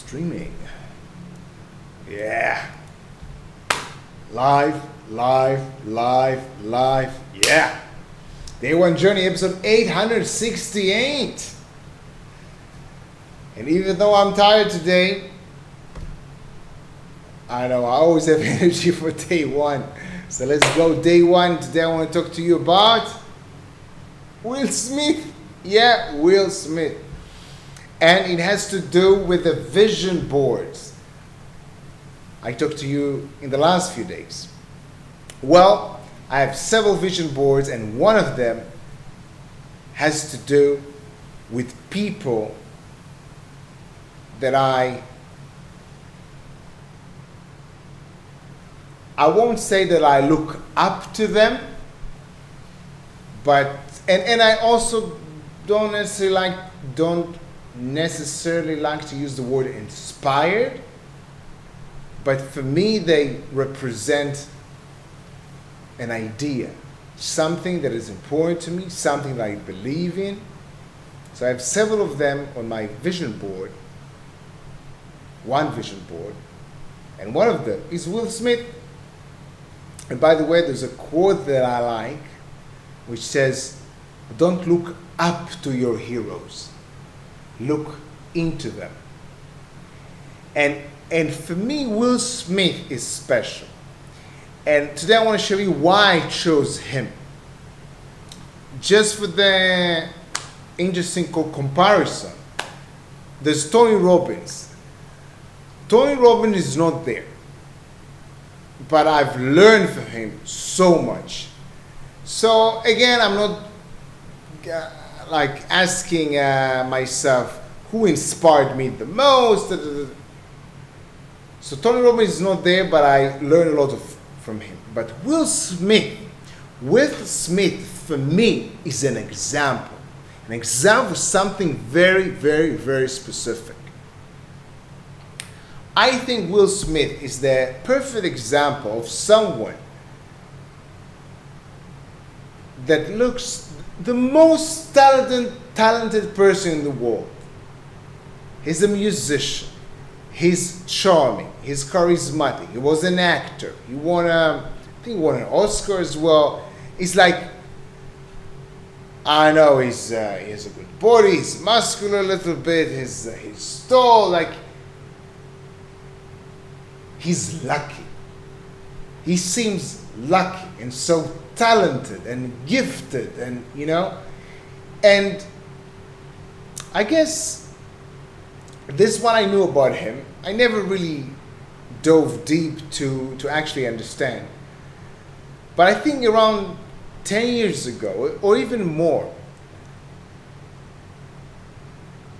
Streaming. Yeah. Live. Yeah. Day One Journey, episode 868. And even though I'm tired today, I know I always have energy for day one. So let's go day one. Today I want to talk to you about Will Smith. Yeah, Will Smith. And it has to do with the vision boards. I talked to you in the last few days. Well, I have several vision boards, and one of them has to do with people that I won't say that I look up to them, but and I also don't necessarily like to use the word inspired, but for me they represent an idea, something that is important to me, something that I believe in. So I have several of them on my vision board, one vision board, and one of them is Will Smith. And by the way, there's a quote that I like, which says, "Don't look up to your heroes, look into them." And for me, Will Smith is special. And today I want to show you why I chose him. Just for the interesting comparison, there's Tony Robbins. Tony Robbins is not there, but I've learned from him so much. So again, I'm not asking myself who inspired me the most. So Tony Robbins is not there, but I learned a lot from him. But Will Smith for me is an example of something very, very, very specific. I think Will Smith is the perfect example of someone that looks the most talented person in the world. He's a musician. He's charming. He's charismatic. He was an actor. He won an Oscar as well. It's like, I know he has a good body. He's muscular a little bit. He's tall. He's lucky. He seems lucky and so talented and gifted, and and I guess this is what I knew about him. I never really dove deep to actually understand. But I think around 10 years ago, or even more,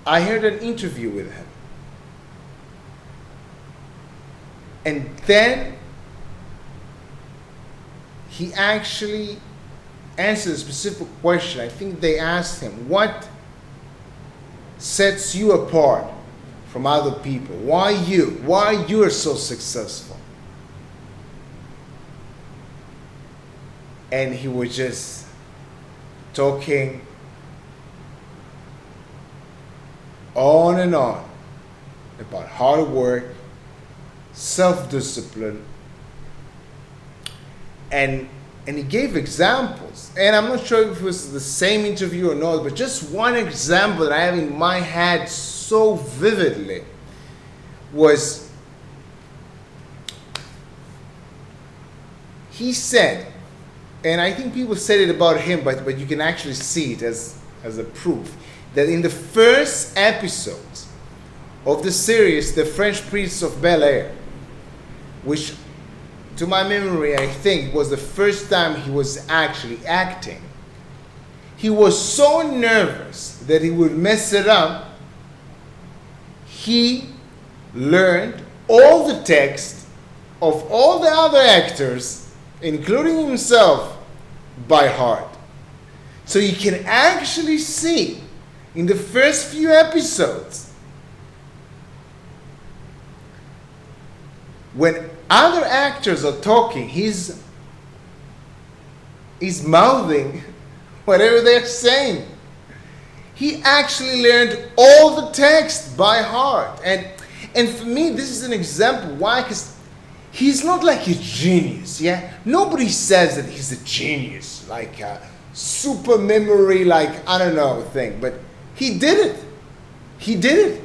I heard an interview with him. And then he actually answered a specific question. I think they asked him, what sets you apart from other people? Why you? Why you are so successful? And he was just talking on and on about hard work, self-discipline, and he gave examples. And I'm not sure if it was the same interview or not, but just one example that I have in my head so vividly was, he said, and I think people said it about him, but you can actually see it as a proof, that in the first episodes of the series The Fresh Prince of Bel-Air, which to my memory I think was the first time he was actually acting, he was so nervous that he would mess it up. He learned all the text of all the other actors, including himself, by heart. So you can actually see in the first few episodes, when other actors are talking, he's mouthing whatever they're saying. He actually learned all the text by heart. And And for me, this is an example. Why? Because he's not like a genius, yeah? Nobody says that he's a genius, like a super memory, like, I don't know, thing. But he did it. He did it.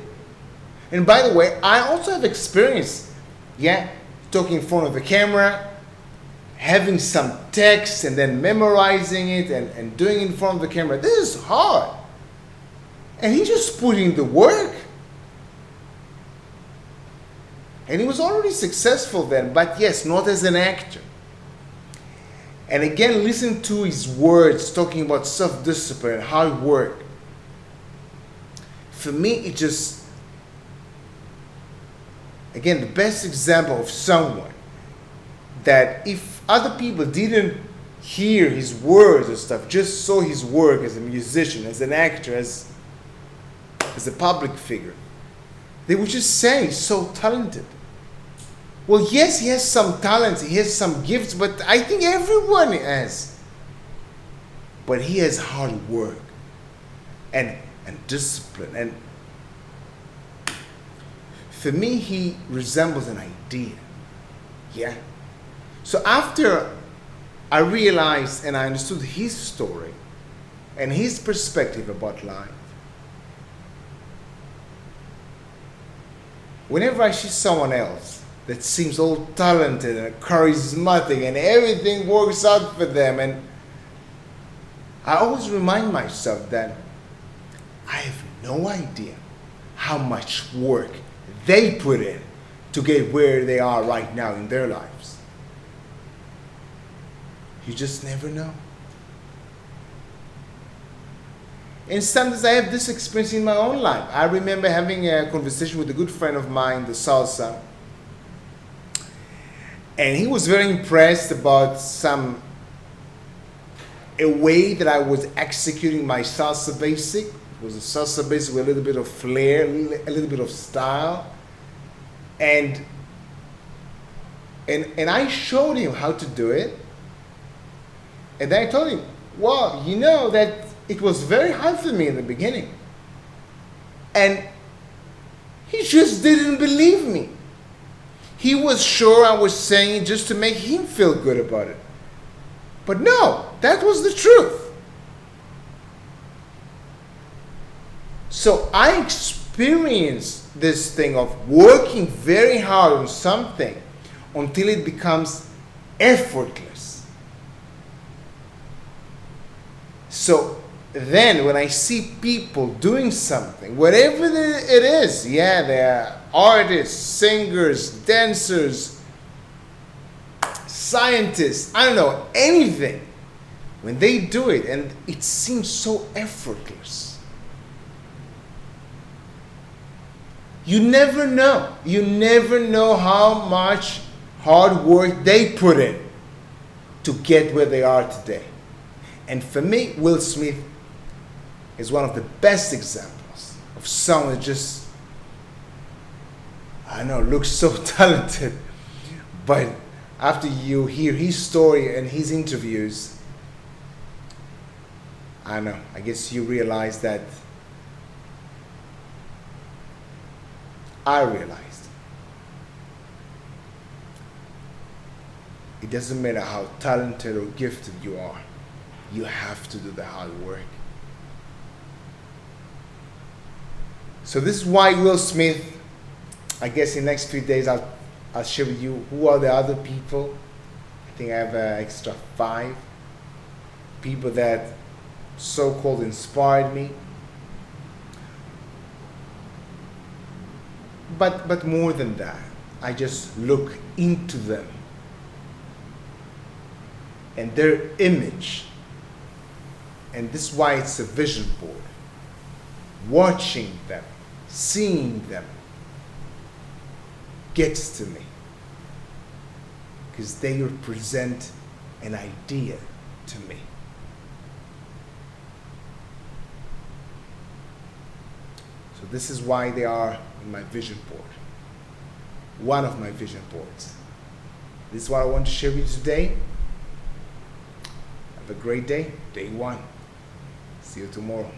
And by the way, I also have experience, yeah? Talking in front of the camera, having some text and then memorizing it and doing it in front of the camera. This is hard. And he just put in the work. And he was already successful then, but yes, not as an actor. And again, listen to his words talking about self-discipline and hard work. For me, it just, again, the best example of someone that if other people didn't hear his words and stuff, just saw his work as a musician, as an actor, as a public figure, they would just say he's so talented. Well, yes, he has some talents, he has some gifts, but I think everyone has. But he has hard work and discipline. And for me, he resembles an idea. Yeah? So after I realized and I understood his story and his perspective about life, whenever I see someone else that seems all talented and charismatic and everything works out for them, and I always remind myself that I have no idea how much work they put in to get where they are right now in their lives. You just never know. And sometimes I have this experience in my own life. I remember having a conversation with a good friend of mine, the salsa, and he was very impressed about a way that I was executing my salsa basic. It was a salsa basic with a little bit of flair, a little bit of style. And I showed him how to do it. And then I told him, well, you know that it was very hard for me in the beginning. And he just didn't believe me. He was sure I was saying it just to make him feel good about it. But no, that was the truth. So I experienced this thing of working very hard on something until it becomes effortless. So then when I see people doing something, whatever it is, yeah, they're artists, singers, dancers, scientists, I don't know, anything, when they do it and it seems so effortless, you never know. You never know how much hard work they put in to get where they are today. And for me, Will Smith is one of the best examples of someone that just, I don't know, looks so talented. But after you hear his story and his interviews, I don't know, I guess you realize that I realized it doesn't matter how talented or gifted you are, you have to do the hard work. So this is why Will Smith, I guess in the next few days I'll share with you who are the other people. I think I have an extra 5 people that so-called inspired me. But more than that, I just look into them and their image. And this is why it's a vision board. Watching them, seeing them, gets to me. Because they represent an idea to me. So this is why they are in my vision board. One of my vision boards. This is what I want to share with you today. Have a great day. Day 1. See you tomorrow.